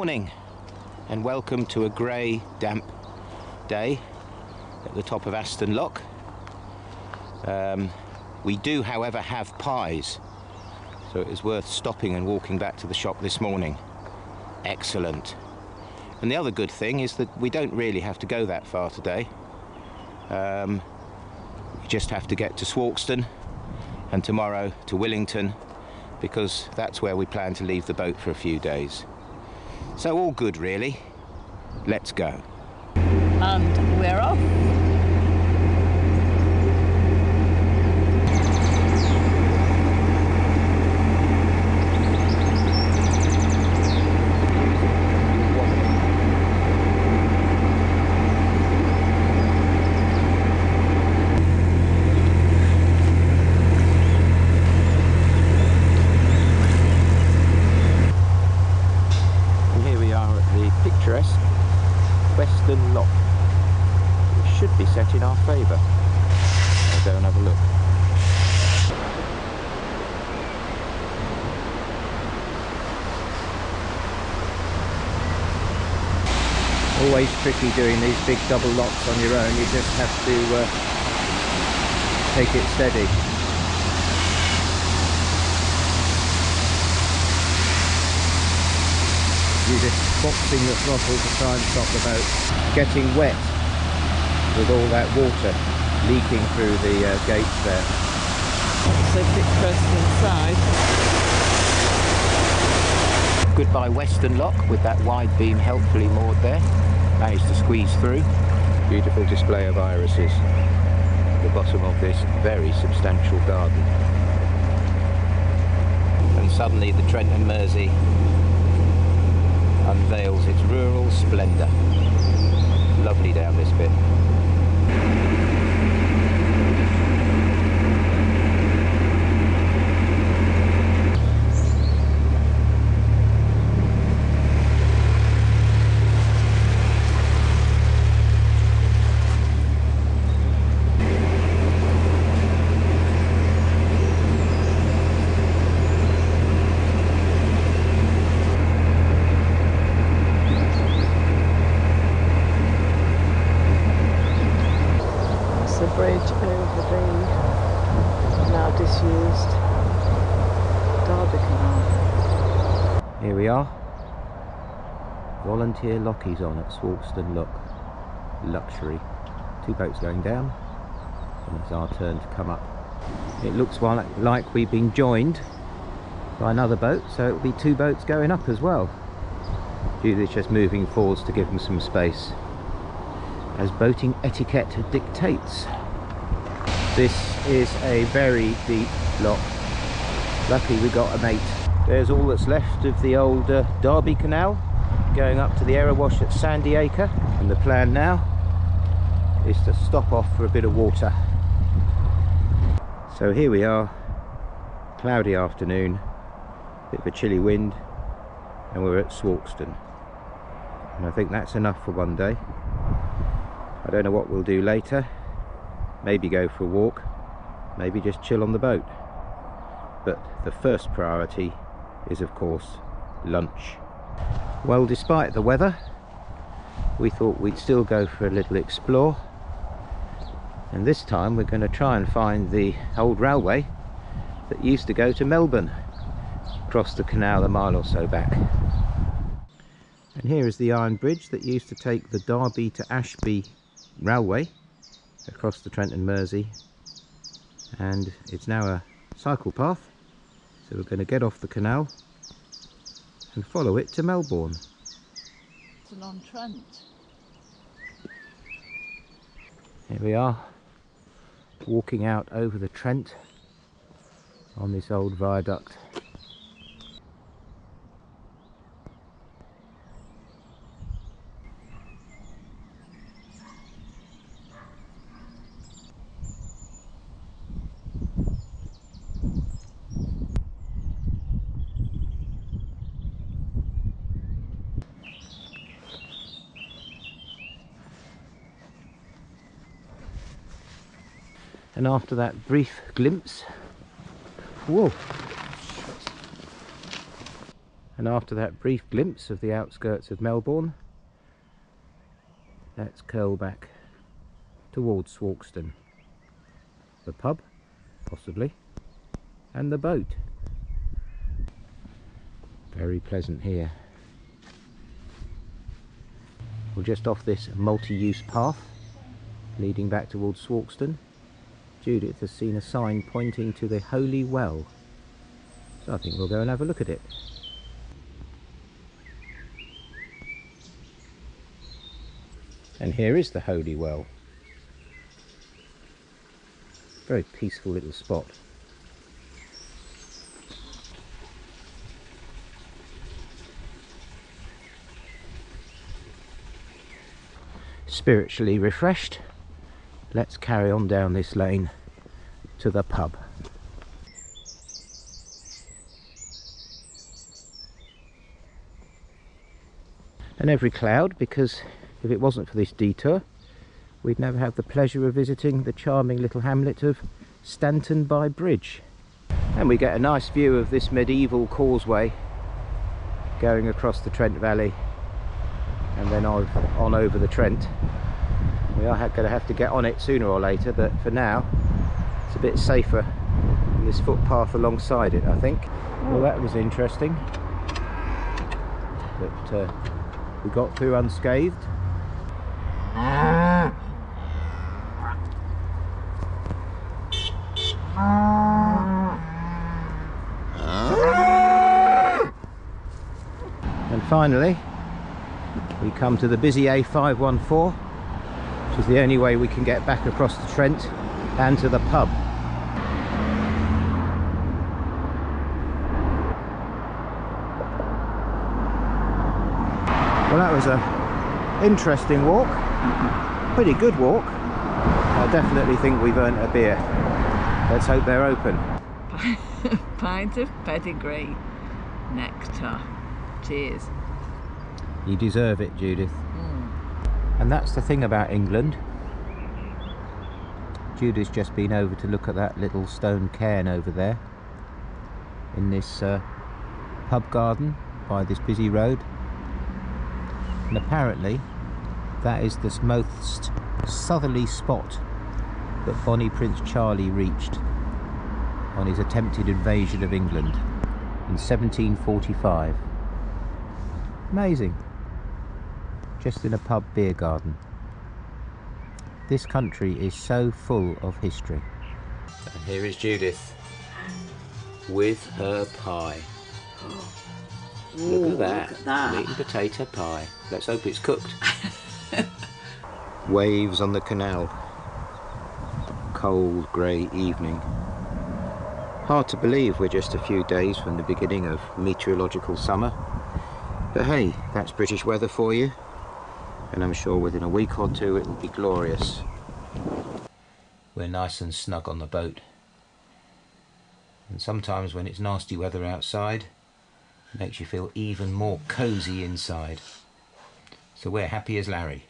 morning and welcome to a grey, damp day at the top of Aston Lock. We do, however, have pies, so it is worth stopping and walking back to the shop this morning. Excellent. And the other good thing is that we don't really have to go that far today. We just have to get to Swarkston and tomorrow to Willington, because that's where we plan to leave the boat for a few days. So all good, really. Let's go. And we're off. Western Lock, which should be set in our favour. I'll go and have a look. Always tricky doing these big double locks on your own. You just have to take it steady. You're just boxing the throttle to try and stop the boat getting wet with all that water leaking through the gates there. So picturesque inside. Goodbye Western Lock with that wide beam helpfully moored there. Managed to squeeze through. Beautiful display of irises at the bottom of this very substantial garden. And suddenly the Trent and Mersey unveils its rural splendour. Lovely down this bit. Bridge over the now disused Derby Canal. Here we are. Volunteer lockies on at Swarkston Lock. Luxury. 2 boats going down, and it's our turn to come up. It looks like we've been joined by another boat, so it'll be 2 boats going up as well. Julie's just moving forwards to give them some space, as boating etiquette dictates. This is a very deep lock. Lucky we got a mate. There's all that's left of the old Derby Canal, going up to the Erewash at Sandy Acre, and the plan now is to stop off for a bit of water. So here we are, cloudy afternoon, bit of a chilly wind, and we're at Swarkston. And I think that's enough for one day. I don't know what we'll do later. Maybe go for a walk, maybe just chill on the boat. But the first priority is, of course, lunch. Well, despite the weather, we thought we'd still go for a little explore. And this time we're going to try and find the old railway that used to go to Melbourne, across the canal a mile or so back. And here is the iron bridge that used to take the Derby to Ashby railway across the Trent and Mersey, and it's now a cycle path, so we're going to get off the canal and follow it to Melbourne. It's on Trent. Here we are, walking out over the Trent on this old viaduct. And after that brief glimpse, whoa, And after that brief glimpse of the outskirts of Melbourne, let's curl back towards Swarkston. The pub, possibly, and the boat. Very pleasant here. We're just off this multi-use path leading back towards Swarkston. Judith has seen a sign pointing to the Holy Well, so I think we'll go and have a look at it. And here is the Holy Well. Very peaceful little spot. Spiritually refreshed, let's carry on down this lane to the pub. And every cloud, because if it wasn't for this detour, we'd never have the pleasure of visiting the charming little hamlet of Stanton by Bridge. And we get a nice view of this medieval causeway going across the Trent Valley and then on over the Trent. We are going to have to get on it sooner or later, but for now it's a bit safer than this footpath alongside it, I think. Well, that was interesting, but we got through unscathed. And finally we come to the busy A514, which is the only way we can get back across the Trent and to the pub. Well, that was a interesting walk, pretty good walk. I definitely think we've earned a beer. Let's hope they're open. Pint of pedigree nectar. Cheers. You deserve it, Judith. And that's the thing about England. Judith's just been over to look at that little stone cairn over there in this pub garden by this busy road. And apparently that is the most southerly spot that Bonnie Prince Charlie reached on his attempted invasion of England in 1745. Amazing. Just in a pub beer garden. This country is so full of history. And here is Judith with her pie. Look at that. Meat and potato pie. Let's hope it's cooked. Waves on the canal. Cold grey evening. Hard to believe we're just a few days from the beginning of meteorological summer. But hey, that's British weather for you. And I'm sure within a week or two it will be glorious. We're nice and snug on the boat. And sometimes when it's nasty weather outside, it makes you feel even more cosy inside. So we're happy as Larry.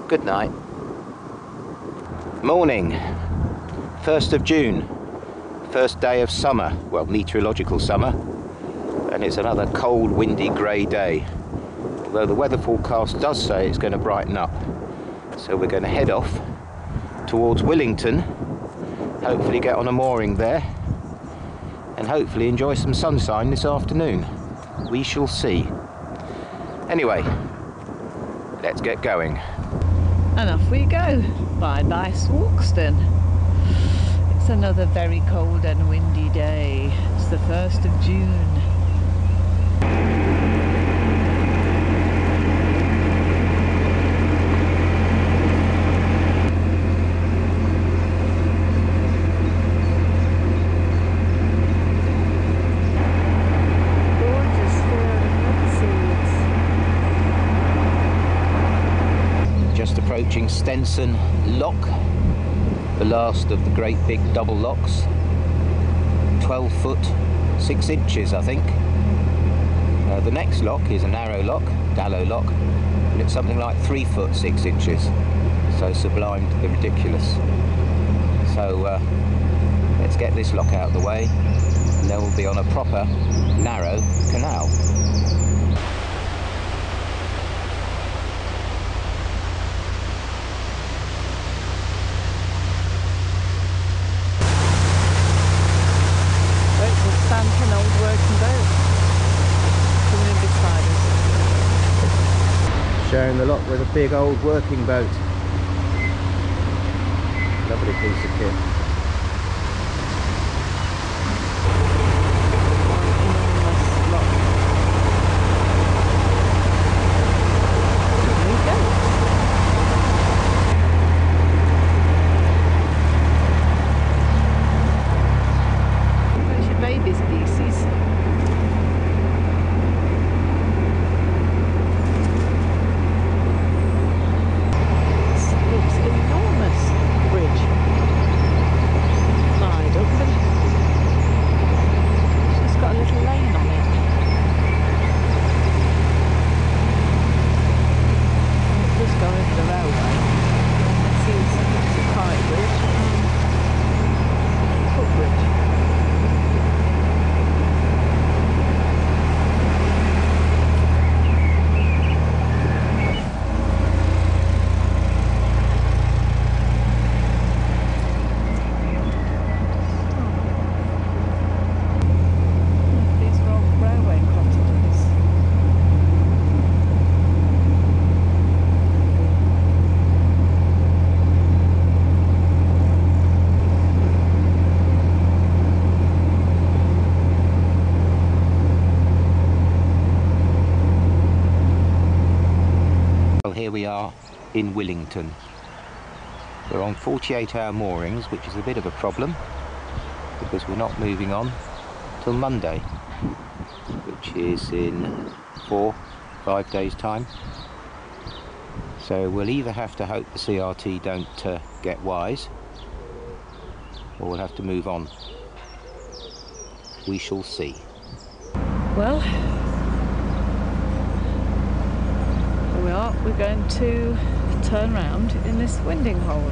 Good night. Morning. 1st of June. First day of summer. Well, meteorological summer. And it's another cold, windy, grey day. Although the weather forecast does say it's going to brighten up. So we're going to head off towards Willington, hopefully get on a mooring there, and hopefully enjoy some sunshine this afternoon. We shall see. Anyway, let's get going. And off we go. Bye bye Swarkston. It's another very cold and windy day. It's the 1st of June. Approaching Stenson Lock, the last of the great big double locks. 12 foot 6 inches, I think. The next lock is a narrow lock, Dallow Lock, and it's something like 3 foot 6 inches. So sublime to the ridiculous. So let's get this lock out of the way and then we'll be on a proper narrow canal. It's a Stanton old working boat coming in beside us. Sharing the lot with a big old working boat. Lovely piece of kit. Enormous lot. There we go. There's your baby species. Looks enormous bridge. Wide open. It's just got a little lane on it. It does go over the railway. See, it's a kite bridge and footbridge. These are all railway cottages. Well, here we are in Willington. We're on 48-hour moorings, which is a bit of a problem because we're not moving on till Monday, which is in 4-5 days time. So we'll either have to hope the CRT don't get wise, or we'll have to move on. We shall see. Well, here we are. We're going to turn round in this winding hole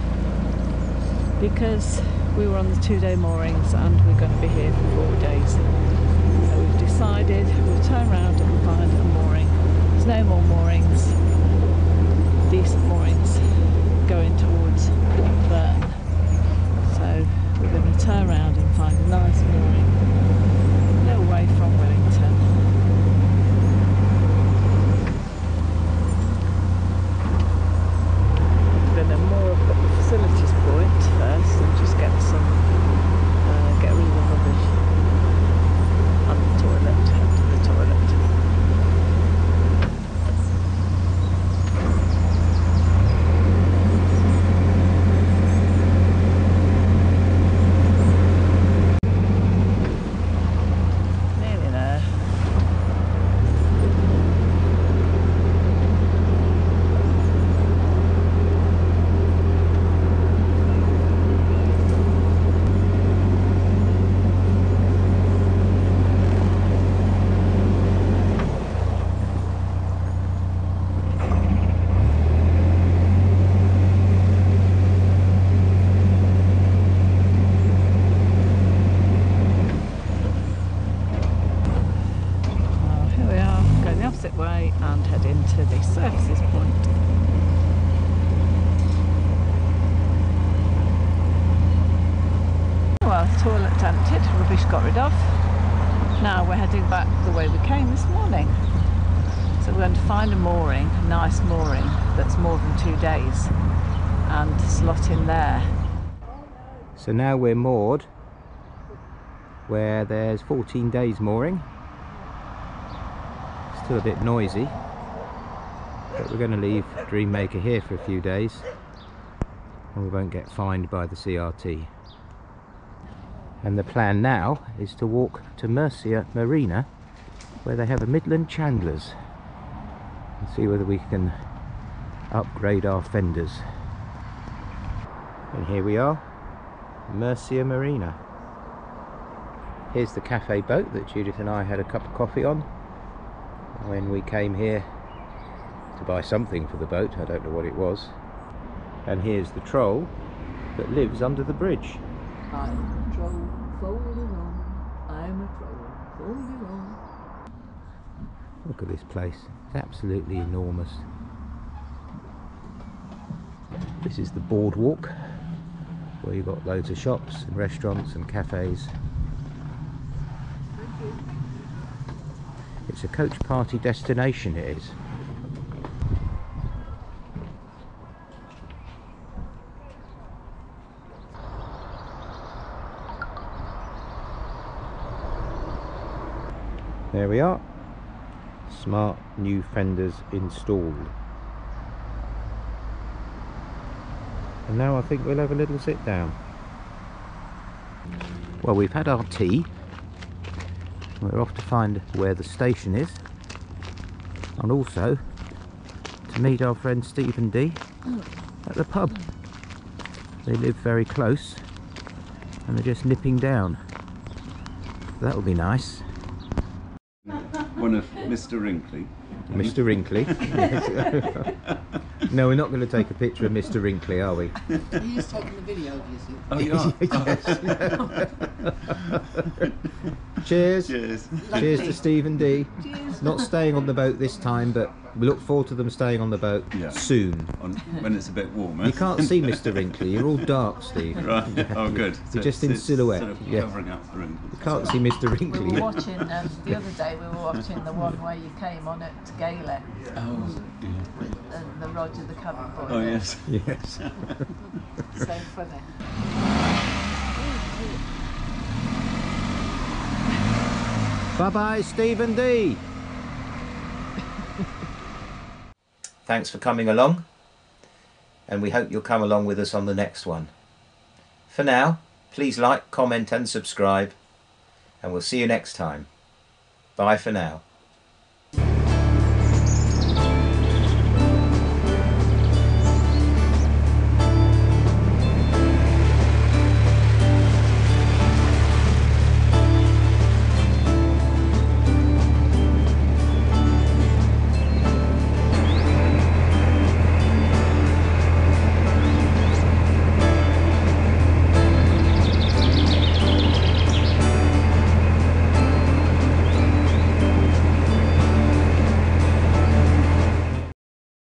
because we were on the 2-day moorings and we're going to be here for 4 days. So we've decided we'll turn round and find a mooring. There's no more moorings, decent moorings going towards Burn. So we're going to turn round and find a nice mooring a little way from Willington. We're going to moor up at the facilities point first and just get some, get rid of the rubbish and the toilet, head to the toilet. Nearly there. Here we are, going the opposite way and head into the services point. Well, toilet emptied, rubbish got rid of. Now we're heading back the way we came this morning. So we're going to find a mooring, a nice mooring that's more than 2 days and slot in there. So now we're moored where there's 14 days mooring. Still a bit noisy, but we're going to leave Dreammaker here for a few days and we won't get fined by the CRT. And the plan now is to walk to Mercia Marina where they have a Midland Chandler's and see whether we can upgrade our fenders. And here we are, Mercia Marina. Here's the cafe boat that Judith and I had a cup of coffee on when we came here to buy something for the boat. I don't know what it was. And here's the troll that lives under the bridge. I'm troll folding on, I I'm a troll all day long. Look at this place, it's absolutely enormous. This is the boardwalk, where you've got loads of shops and restaurants and cafes. It's a coach party destination, it is. There we are. Smart new fenders installed. And now I think we'll have a little sit down. Well, we've had our tea. We're off to find where the station is. And also to meet our friend Stephen D at the pub. They live very close and they're just nipping down. That'll be nice. One of Mr. Wrinkly. Mr. Wrinkly. No, we're not going to take a picture of Mr. Wrinkly, are we? He is taking the video of you, see? Oh, you are? Yes. Cheers. Cheers. Cheers to Stephen D. Cheers. Not staying on the boat this time, but we look forward to them staying on the boat soon. When it's a bit warmer. You can't see Mr. Wrinkly, you're all dark, Steve. Right, oh good. You're just in silhouette. Sort of Yeah. covering up the wrinkles. You can't see Mr. We Wrinkly. were watching, the other day we were watching the one where you came on at Gaelic, Oh, yeah. the Roger the Cabin Boy. Oh yes. Yes. So funny. Bye-bye, Stephen D. Thanks for coming along, and we hope you'll come along with us on the next one. For now, please like, comment and subscribe, and we'll see you next time. Bye for now.